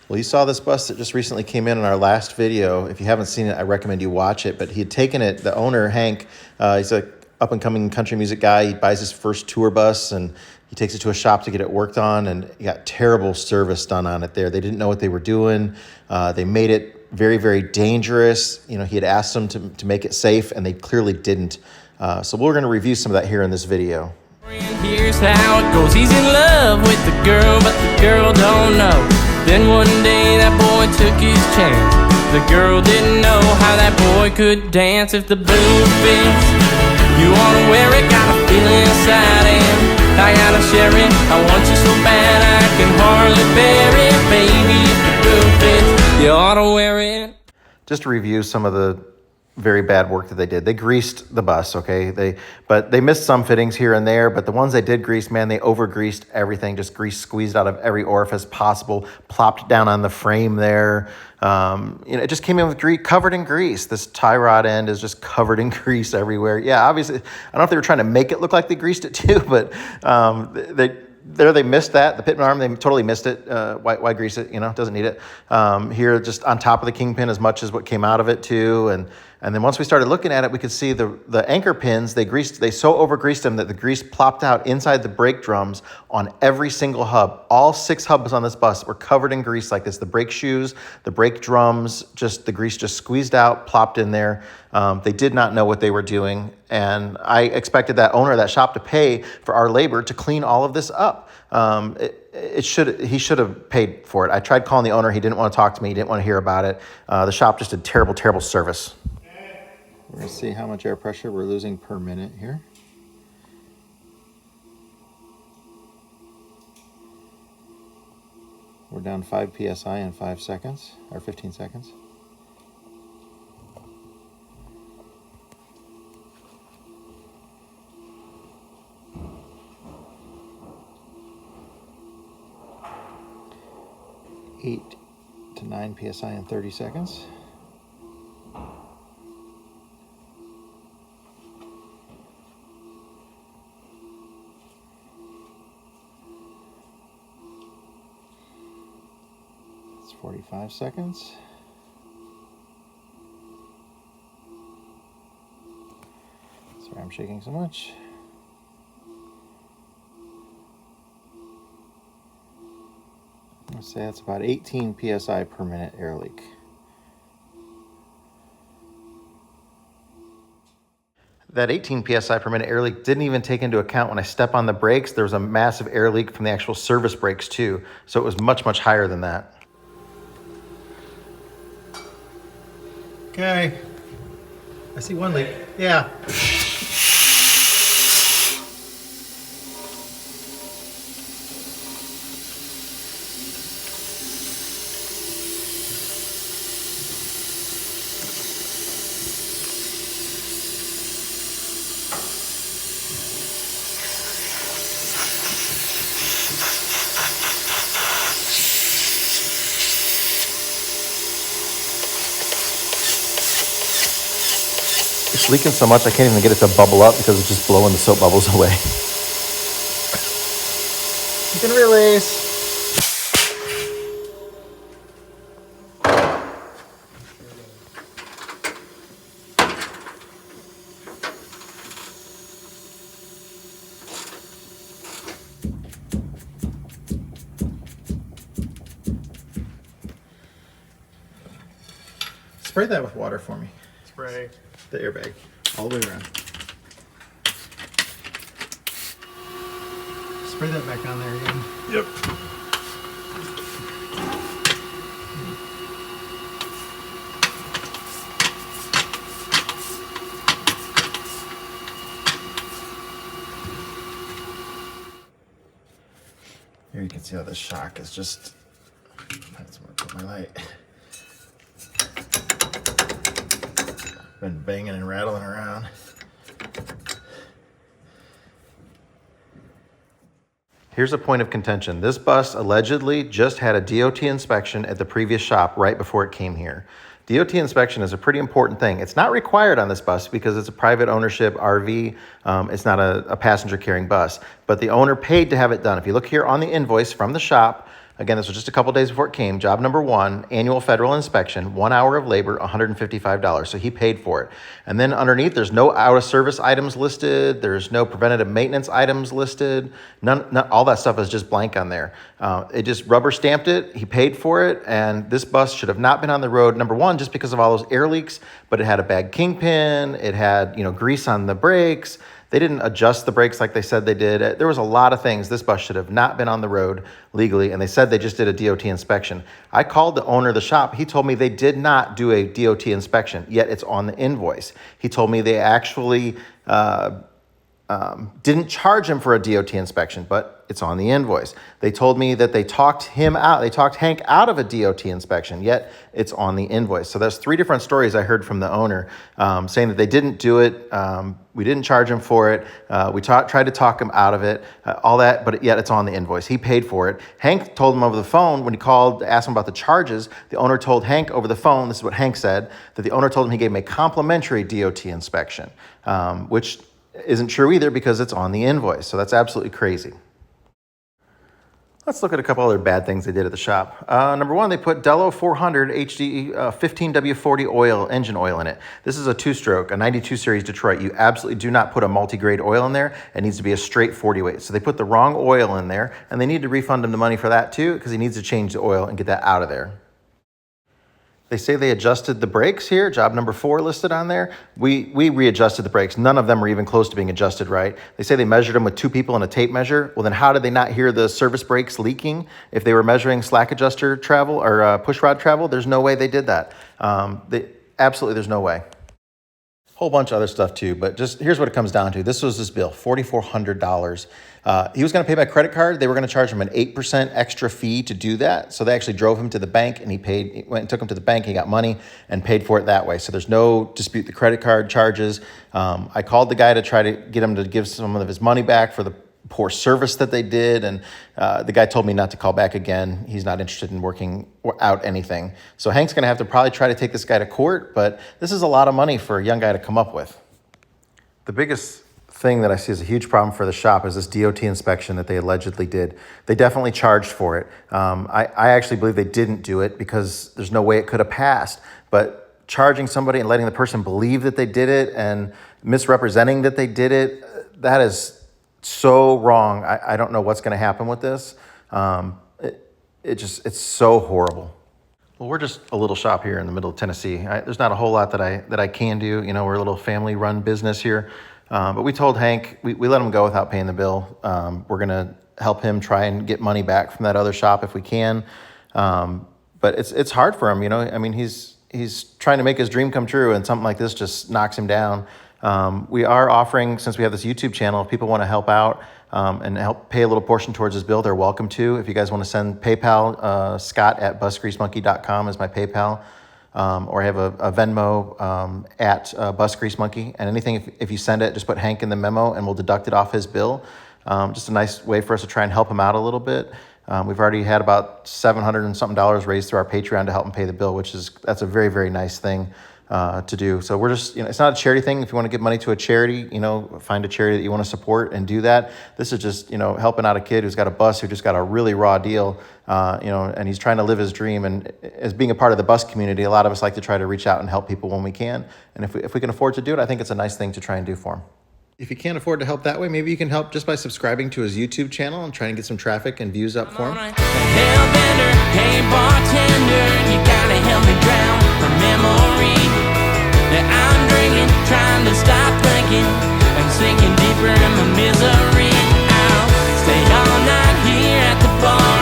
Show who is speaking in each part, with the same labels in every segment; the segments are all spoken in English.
Speaker 1: Well, you saw this bus that just recently came in our last video. If you haven't seen it, I recommend you watch it. But he had taken it, the owner, Hank, he's a up-and-coming country music guy. He buys his first tour bus, and he takes it to a shop to get it worked on, and he got terrible service done on it there. They didn't know what they were doing. They made it very, very dangerous. You know, he had asked them to make it safe, and they clearly didn't. So we're going to review some of that here in this video.
Speaker 2: Here's how it goes. He's in love with the girl, but the girl don't know. Then one day that boy took his chance. The girl didn't know how that boy could dance. If the balloon fits, you wanna wear it. Got a feeling inside him, I gotta share it. I want you so bad I can hardly bear it. Baby, if the balloon fits, you ought to wear it.
Speaker 1: Just to review some of the very bad work that they did. They greased the bus, okay? But they missed some fittings here and there, but the ones they did grease, man, they over-greased everything, just grease squeezed out of every orifice possible, plopped down on the frame there. It just came in with grease, covered in grease. This tie rod end is just covered in grease everywhere. Yeah, obviously, I don't know if they were trying to make it look like they greased it too, but they missed that. The pitman arm, they totally missed it. Why grease it? You know, doesn't need it. Here, just on top of the kingpin as much as what came out of it too. And then once we started looking at it, we could see the anchor pins, they so over-greased them that the grease plopped out inside the brake drums on every single hub. All 6 hubs on this bus were covered in grease like this. The brake shoes, the brake drums, the grease just squeezed out, plopped in there. They did not know what they were doing. And I expected that owner of that shop to pay for our labor to clean all of this up. He should have paid for it. I tried calling the owner. He didn't want to talk to me. He didn't want to hear about it. The shop just did terrible, terrible service. We're going to see how much air pressure we're losing per minute here. We're down 5 psi in 5 seconds, or 15 seconds. Eight to 9 psi in 30 seconds. It's 45 seconds. Sorry, I'm shaking so much. Let's say that's about 18 psi per minute air leak. That 18 psi per minute air leak didn't even take into account when I step on the brakes, there was a massive air leak from the actual service brakes too. So it was much, much higher than that. Okay. I see one leak. Yeah. It's leaking so much I can't even get it to bubble up because it's just blowing the soap bubbles away. You can release. Spray that with water for me.
Speaker 3: Spray
Speaker 1: the airbag all the way around.
Speaker 3: Spray that back on there again.
Speaker 1: Yep. Here you can see how the shock is just, that's where I put my light. Been banging and rattling around. Here's a point of contention. This bus allegedly just had a DOT inspection at the previous shop right before it came here. DOT inspection is a pretty important thing. It's not required on this bus because it's a private ownership RV. It's not a passenger carrying bus, but the owner paid to have it done. If you look here on the invoice from the shop, Again, this was just a couple days before it came. Job number 1, annual federal inspection, 1 hour of labor, $155. So he paid for it. And then underneath, there's no out of service items listed. There's no preventative maintenance items listed. None, all that stuff is just blank on there. It just rubber stamped it. He paid for it. And this bus should have not been on the road, number 1, just because of all those air leaks, but it had a bad kingpin. It had, grease on the brakes. They didn't adjust the brakes like they said they did. There was a lot of things. This bus should have not been on the road legally, and they said they just did a DOT inspection. I called the owner of the shop. He told me they did not do a DOT inspection, yet it's on the invoice. He told me they actually didn't charge him for a DOT inspection, but it's on the invoice. They told me that they talked Hank out of a DOT inspection, yet it's on the invoice. So that's 3 different stories I heard from the owner saying that they didn't do it. We didn't charge him for it. We tried to talk him out of it, all that, but yet it's on the invoice. He paid for it. Hank told him over the phone when he called to ask him about the charges, the owner told Hank over the phone, this is what Hank said, that the owner told him he gave him a complimentary DOT inspection, which isn't true either because it's on the invoice. So that's absolutely crazy. Let's look at a couple other bad things they did at the shop. Number 1, they put Dello 400 HD 15W40 engine oil in it. This is a 2-stroke, a 92 series Detroit. You absolutely do not put a multi-grade oil in there. It needs to be a straight 40 weight. So they put the wrong oil in there, and they need to refund him the money for that too, because he needs to change the oil and get that out of there. They say they adjusted the brakes here, job number 4 listed on there. We readjusted the brakes. None of them were even close to being adjusted right. They say they measured them with 2 people and a tape measure. Well, then how did they not hear the service brakes leaking if they were measuring slack adjuster travel or push rod travel? There's no way they did that. Absolutely, there's no way. Whole bunch of other stuff too, but just here's what it comes down to. This was his bill, $4,400. He was going to pay by credit card. They were going to charge him an 8% extra fee to do that. So they actually drove him to the bank, and he went and took him to the bank. He got money and paid for it that way. So there's no dispute the credit card charges. I called the guy to try to get him to give some of his money back for the poor service that they did, and the guy told me not to call back again. He's not interested in working out anything. So Hank's going to have to probably try to take this guy to court, but this is a lot of money for a young guy to come up with. The biggest thing that I see as a huge problem for the shop is this DOT inspection that they allegedly did. They definitely charged for it. I actually believe they didn't do it because there's no way it could have passed, but charging somebody and letting the person believe that they did it and misrepresenting that they did it, that is so wrong. I don't know what's going to happen with this. It's so horrible. Well, we're just a little shop here in the middle of Tennessee. There's not a whole lot that I can do. We're a little family-run business here. But we told Hank, we let him go without paying the bill. We're going to help him try and get money back from that other shop if we can. But it's hard for him, he's trying to make his dream come true, and something like this just knocks him down. We are offering, since we have this YouTube channel, if people want to help out and help pay a little portion towards his bill, they're welcome to. If you guys want to send PayPal, Scott@busgreasemonkey.com is my PayPal. Or I have a Venmo at busgreasemonkey. And anything, if you send it, just put Hank in the memo and we'll deduct it off his bill. Just a nice way for us to try and help him out a little bit. We've already had about $700 and something raised through our Patreon to help him pay the bill, that's a very, very nice thing to do. So we're just, it's not a charity thing. If you want to give money to a charity, find a charity that you want to support and do that. This is just, helping out a kid who's got a bus, who just got a really raw deal, and he's trying to live his dream. And as being a part of the bus community, a lot of us like to try to reach out and help people when we can. And if we can afford to do it, I think it's a nice thing to try and do for him. If you can't afford to help that way, maybe you can help just by subscribing to his YouTube channel and trying to get some traffic and views up for him.
Speaker 2: Hellbender, hey bartender, you gotta help me drown her memory. I'm drinking, trying to stop thinking, and sinking deeper in my misery. I'll stay all night here at the bar.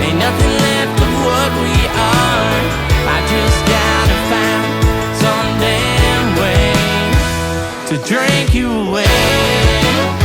Speaker 2: Ain't nothing left of what we are. I just gotta find some damn way to drink you away.